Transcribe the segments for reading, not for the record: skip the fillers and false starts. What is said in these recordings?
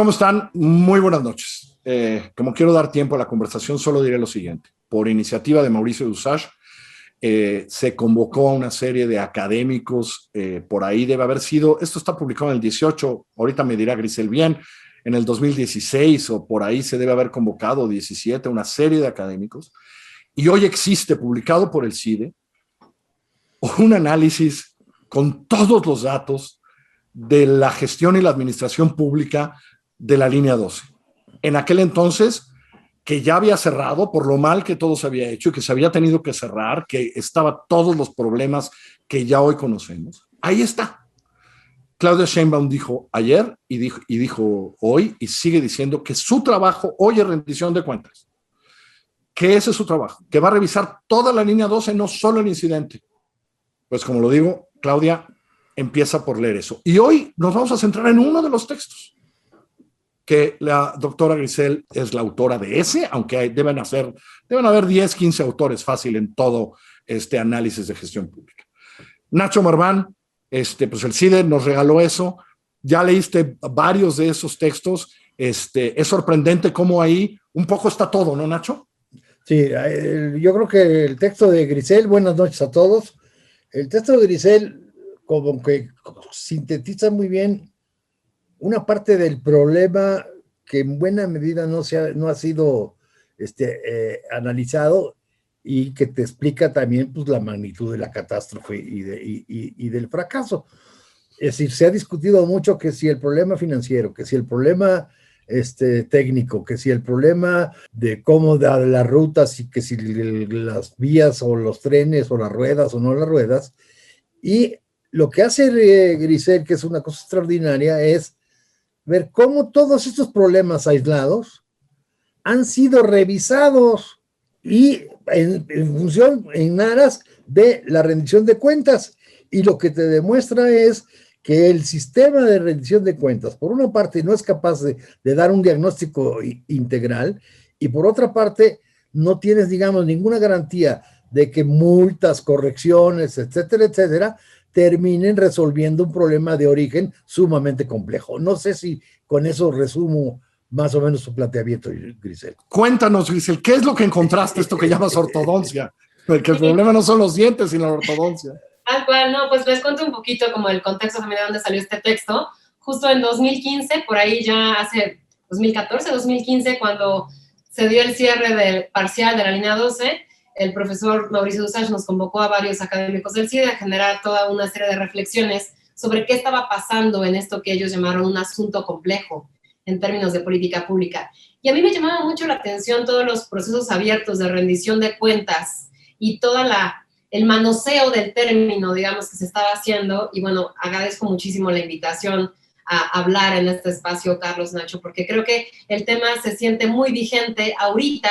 ¿Cómo están? Muy buenas noches. Como quiero dar tiempo a la conversación, solo diré lo siguiente. Por iniciativa de Mauricio Dusach, se convocó a una serie de académicos, por ahí debe haber sido, esto está publicado en el 18, ahorita me dirá Grisel bien, en el 2016 o por ahí se debe haber convocado 17, una serie de académicos, y hoy existe, publicado por el CIDE, un análisis con todos los datos de la gestión y la administración pública de la línea 12. En aquel entonces, que ya había cerrado por lo mal que todo se había hecho y que se había tenido que cerrar, que estaba todos los problemas que ya hoy conocemos. Ahí está. Claudia Sheinbaum dijo ayer y dijo hoy y sigue diciendo que su trabajo hoy es rendición de cuentas. Que ese es su trabajo, que va a revisar toda la línea 12, no solo el incidente. Pues como lo digo, Claudia empieza por leer eso. Y hoy nos vamos a centrar en uno de los textos, que la doctora Grisel es la autora de ese, aunque deben haber 10, 15 autores fácil en todo este análisis de gestión pública. Nacho Marván, pues el CIDE nos regaló eso, ya leíste varios de esos textos, es sorprendente cómo ahí un poco está todo, ¿no, Nacho? Sí, yo creo que el texto de Grisel, buenas noches a todos, el texto de Grisel como que sintetiza muy bien una parte del problema que en buena medida no ha sido analizado y que te explica también pues, la magnitud de la catástrofe y del fracaso. Es decir, se ha discutido mucho que si el problema financiero, que si el problema técnico, que si el problema de cómo dar las rutas y que si las vías o los trenes o las ruedas o no las ruedas. Y lo que hace Grisel, que es una cosa extraordinaria, es ver cómo todos estos problemas aislados han sido revisados y en función, en aras de la rendición de cuentas. Y lo que te demuestra es que el sistema de rendición de cuentas, por una parte, no es capaz de dar un diagnóstico integral y por otra parte, no tienes, digamos, ninguna garantía de que multas, correcciones, etcétera, etcétera, terminen resolviendo un problema de origen sumamente complejo. No sé si con eso resumo más o menos su planteamiento, Grisel. Cuéntanos, Grisel, ¿qué es lo que encontraste, esto que llamas ortodoncia? Porque el problema no son los dientes, sino la ortodoncia. Tal cual, no, pues les cuento un poquito como el contexto también de dónde salió este texto. Justo en 2015, por ahí ya hace 2014, 2015, cuando se dio el cierre del parcial de la línea 12, el profesor Mauricio Dusach nos convocó a varios académicos del CIDE a generar toda una serie de reflexiones sobre qué estaba pasando en esto que ellos llamaron un asunto complejo en términos de política pública. Y a mí me llamaba mucho la atención todos los procesos abiertos de rendición de cuentas y toda el manoseo del término, digamos, que se estaba haciendo. Y bueno, agradezco muchísimo la invitación a hablar en este espacio, Carlos, Nacho, porque creo que el tema se siente muy vigente ahorita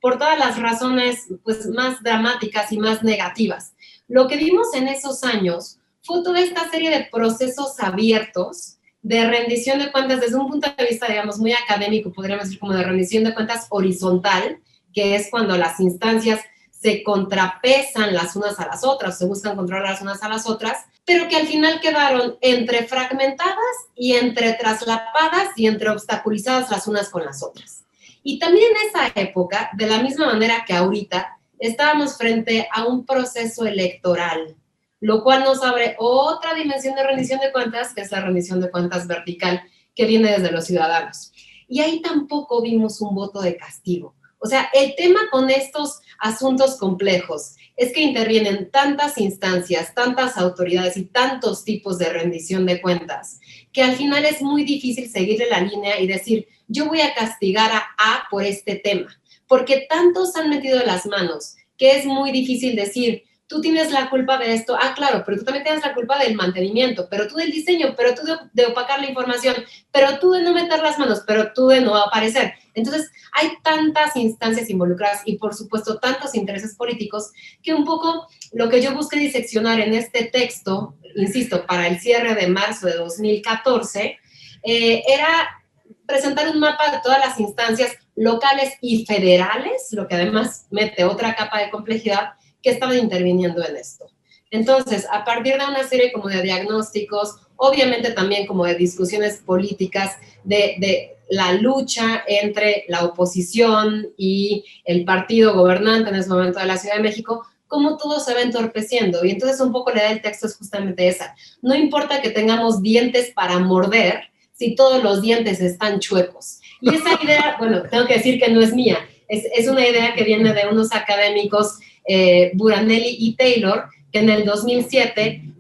por todas las razones pues, más dramáticas y más negativas. Lo que vimos en esos años fue toda esta serie de procesos abiertos de rendición de cuentas desde un punto de vista, digamos, muy académico, podríamos decir como de rendición de cuentas horizontal, que es cuando las instancias se contrapesan las unas a las otras, se buscan controlar las unas a las otras, pero que al final quedaron entre fragmentadas y entre traslapadas y entre obstaculizadas las unas con las otras. Y también en esa época, de la misma manera que ahorita, estábamos frente a un proceso electoral, lo cual nos abre otra dimensión de rendición de cuentas, que es la rendición de cuentas vertical, que viene desde los ciudadanos. Y ahí tampoco vimos un voto de castigo. O sea, el tema con estos asuntos complejos es que intervienen tantas instancias, tantas autoridades y tantos tipos de rendición de cuentas, que al final es muy difícil seguirle la línea y decir, yo voy a castigar a por este tema, porque tantos han metido las manos que es muy difícil decir, tú tienes la culpa de esto, claro, pero tú también tienes la culpa del mantenimiento, pero tú del diseño, pero tú de opacar la información, pero tú de no meter las manos, pero tú de no aparecer. Entonces, hay tantas instancias involucradas y, por supuesto, tantos intereses políticos que un poco lo que yo busqué diseccionar en este texto, insisto, para el cierre de marzo de 2014, era presentar un mapa de todas las instancias locales y federales, lo que además mete otra capa de complejidad, que estaban interviniendo en esto. Entonces, a partir de una serie como de diagnósticos, obviamente también como de discusiones políticas, de la lucha entre la oposición y el partido gobernante en ese momento de la Ciudad de México, cómo todo se va entorpeciendo. Y entonces un poco la idea del texto es justamente esa. No importa que tengamos dientes para morder, si todos los dientes están chuecos. Y esa idea, bueno, tengo que decir que no es mía, es una idea que viene de unos académicos, Buranelli y Taylor, que en el 2007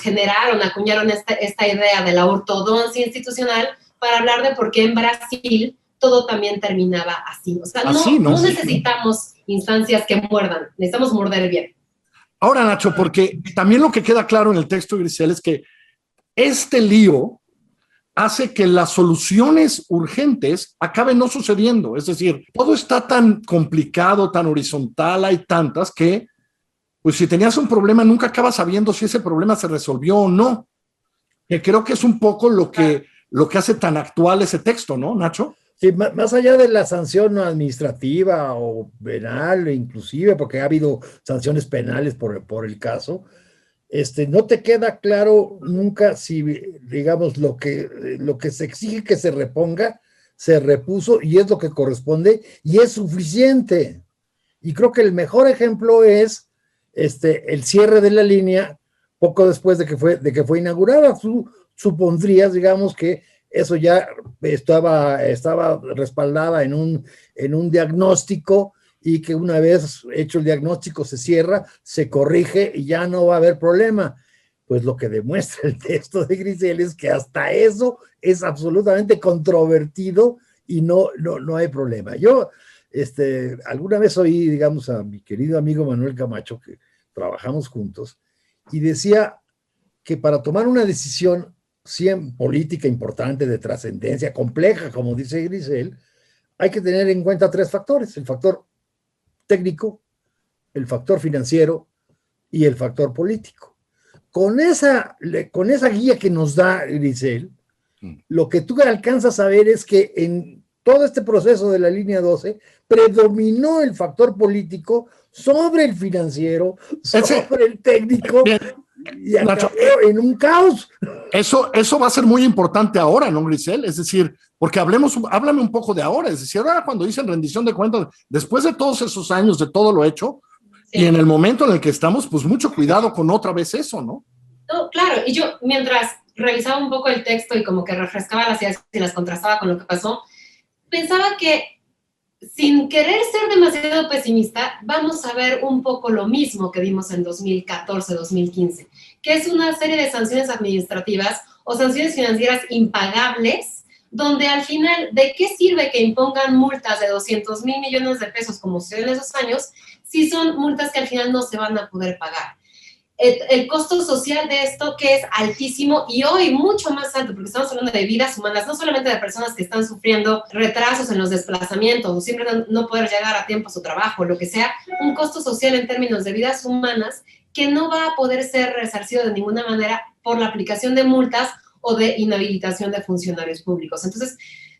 generaron, acuñaron esta idea de la ortodoncia institucional para hablar de por qué en Brasil todo también terminaba así. O sea, no necesitamos instancias que muerdan, necesitamos morder bien. Ahora, Nacho, porque también lo que queda claro en el texto, Grisel, es que este lío hace que las soluciones urgentes acaben no sucediendo. Es decir, todo está tan complicado, tan horizontal, hay tantas que, pues si tenías un problema, nunca acabas sabiendo si ese problema se resolvió o no. Que creo que es un poco lo que hace tan actual ese texto, ¿no, Nacho? Sí, más allá de la sanción administrativa o penal, inclusive, porque ha habido sanciones penales por el caso, no te queda claro nunca si, digamos, lo que se exige que se reponga, se repuso y es lo que corresponde y es suficiente. Y creo que el mejor ejemplo es el cierre de la línea poco después de que fue inaugurada. Supondrías, digamos, que eso ya estaba respaldada en un diagnóstico y que una vez hecho el diagnóstico se cierra, se corrige y ya no va a haber problema. Pues lo que demuestra el texto de Grisel es que hasta eso es absolutamente controvertido y no hay problema. Yo alguna vez oí, digamos, a mi querido amigo Manuel Camacho, que trabajamos juntos, y decía que para tomar una decisión política importante, de trascendencia, compleja, como dice Grisel, hay que tener en cuenta 3 factores: el factor técnico, el factor financiero y el factor político. Con esa guía que nos da Grisel, lo que tú alcanzas a ver es que en todo este proceso de la línea 12 predominó el factor político sobre el financiero, sobre el técnico, y acabó en un caos. Eso va a ser muy importante ahora, ¿no, Grisel? Es decir, porque háblame un poco de ahora. Es decir, ahora cuando dicen rendición de cuentas, después de todos esos años, de todo lo hecho, sí, y en el momento en el que estamos, pues mucho cuidado con otra vez eso, ¿no? No, claro, y yo mientras revisaba un poco el texto y como que refrescaba las ideas y las contrastaba con lo que pasó, pensaba que sin querer ser demasiado pesimista, vamos a ver un poco lo mismo que vimos en 2014-2015, que es una serie de sanciones administrativas o sanciones financieras impagables, donde al final, ¿de qué sirve que impongan multas de 200,000 millones de pesos como sucedió en esos años, si son multas que al final no se van a poder pagar? El costo social de esto, que es altísimo y hoy mucho más alto, porque estamos hablando de vidas humanas, no solamente de personas que están sufriendo retrasos en los desplazamientos o siempre no poder llegar a tiempo a su trabajo, lo que sea, un costo social en términos de vidas humanas que no va a poder ser resarcido de ninguna manera por la aplicación de multas o de inhabilitación de funcionarios públicos. Entonces,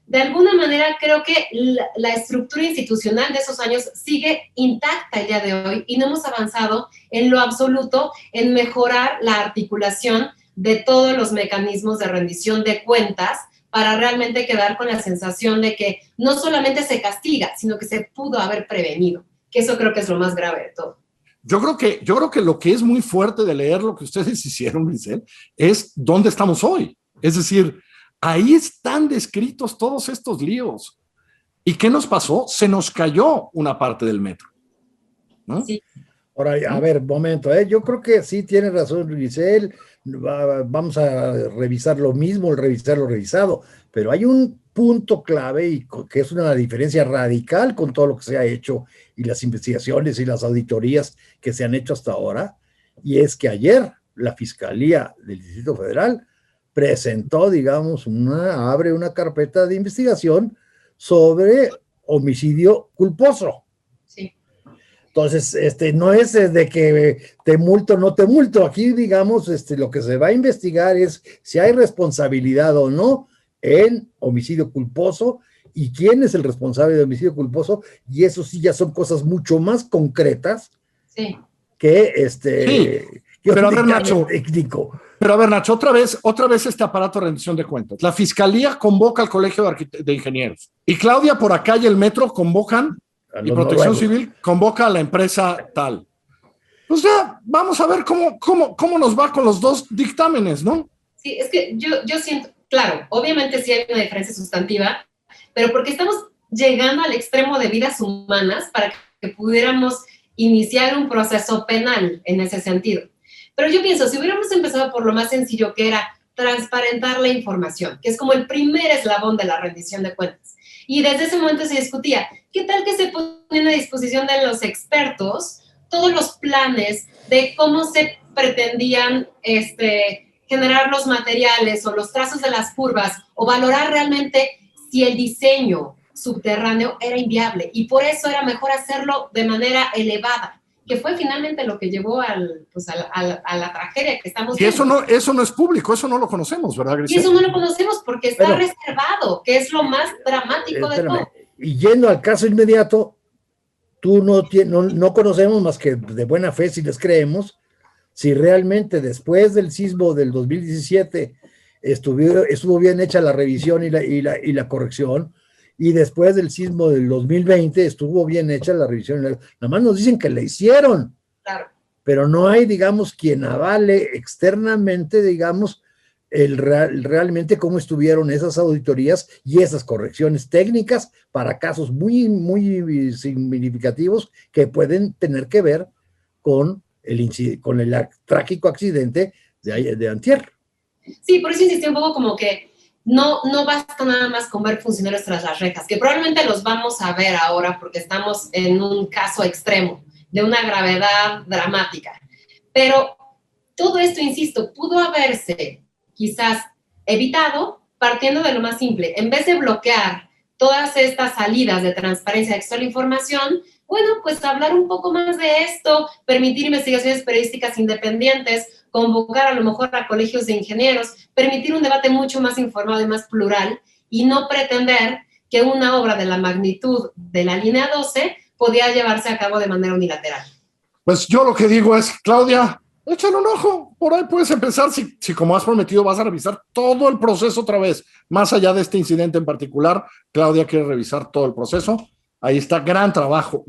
de alguna manera creo que la estructura institucional de esos años sigue intacta el día de hoy y no hemos avanzado en lo absoluto en mejorar la articulación de todos los mecanismos de rendición de cuentas para realmente quedar con la sensación de que no solamente se castiga, sino que se pudo haber prevenido, que eso creo que es lo más grave de todo. Yo creo que lo que es muy fuerte de leer lo que ustedes hicieron, Grisel, es dónde estamos hoy. Es decir, ahí están descritos todos estos líos. ¿Y qué nos pasó? Se nos cayó una parte del metro, ¿no? Sí. Ahora, a ver, momento, yo creo que sí tiene razón Grisel, vamos a revisar lo mismo, revisar lo revisado, pero hay un punto clave y que es una diferencia radical con todo lo que se ha hecho y las investigaciones y las auditorías que se han hecho hasta ahora, y es que ayer la Fiscalía del Distrito Federal presentó, digamos, abre una carpeta de investigación sobre homicidio culposo. Sí. Entonces, no es de que te multo o no te multo. Aquí, digamos, lo que se va a investigar es si hay responsabilidad o no en homicidio culposo y quién es el responsable de homicidio culposo, y eso sí ya son cosas mucho más concretas. Sí. que Sí, pero a ver, Nacho, técnico. pero a ver, Nacho, otra vez este aparato de rendición de cuentas. La Fiscalía convoca al Colegio de Ingenieros. Y Claudia por acá y el Metro convocan, y Protección Civil convoca a la empresa tal. Pues ya, vamos a ver cómo nos va con los dos dictámenes, ¿no? Sí, es que yo siento, claro, obviamente sí hay una diferencia sustantiva, pero porque estamos llegando al extremo de vidas humanas para que pudiéramos iniciar un proceso penal en ese sentido. Pero yo pienso, si hubiéramos empezado por lo más sencillo, que era transparentar la información, que es como el primer eslabón de la rendición de cuentas, y desde ese momento se discutía, ¿qué tal que se ponen a disposición de los expertos todos los planes de cómo se pretendían generar los materiales o los trazos de las curvas o valorar realmente si el diseño subterráneo era inviable? Y por eso era mejor hacerlo de manera elevada, que fue finalmente lo que llevó a la tragedia que estamos viendo. Y eso no es público, eso no lo conocemos, ¿verdad, Grecia? Y eso no lo conocemos porque está reservado, que es lo más dramático de todo. Y yendo al caso inmediato, tú no conocemos más que de buena fe, si les creemos, si realmente después del sismo del 2017 estuvo bien hecha la revisión y la corrección, y después del sismo del 2020 estuvo bien hecha la revisión. Nada más nos dicen que la hicieron, claro, pero no hay, digamos, quien avale externamente, digamos, realmente cómo estuvieron esas auditorías y esas correcciones técnicas para casos muy, muy significativos que pueden tener que ver con el trágico accidente de antier. Sí, por eso insistí un poco como que no basta nada más con ver funcionarios tras las rejas, que probablemente los vamos a ver ahora porque estamos en un caso extremo, de una gravedad dramática. Pero todo esto, insisto, pudo haberse quizás evitado partiendo de lo más simple. En vez de bloquear todas estas salidas de transparencia de acceso a la información, bueno, pues hablar un poco más de esto, permitir investigaciones periodísticas independientes, convocar a lo mejor a colegios de ingenieros, permitir un debate mucho más informado y más plural, y no pretender que una obra de la magnitud de la línea 12 podía llevarse a cabo de manera unilateral. Pues yo lo que digo es, Claudia, échale un ojo, por ahí puedes empezar, si como has prometido vas a revisar todo el proceso otra vez, más allá de este incidente en particular. Claudia quiere revisar todo el proceso. Ahí está, gran trabajo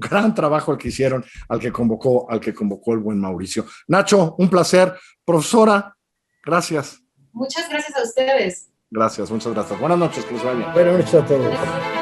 el que hicieron, al que convocó el buen Mauricio. Nacho, un placer. Profesora, gracias. Muchas gracias a ustedes. Gracias, muchas gracias. Buenas noches, que les vaya bien. Buenas noches a todos.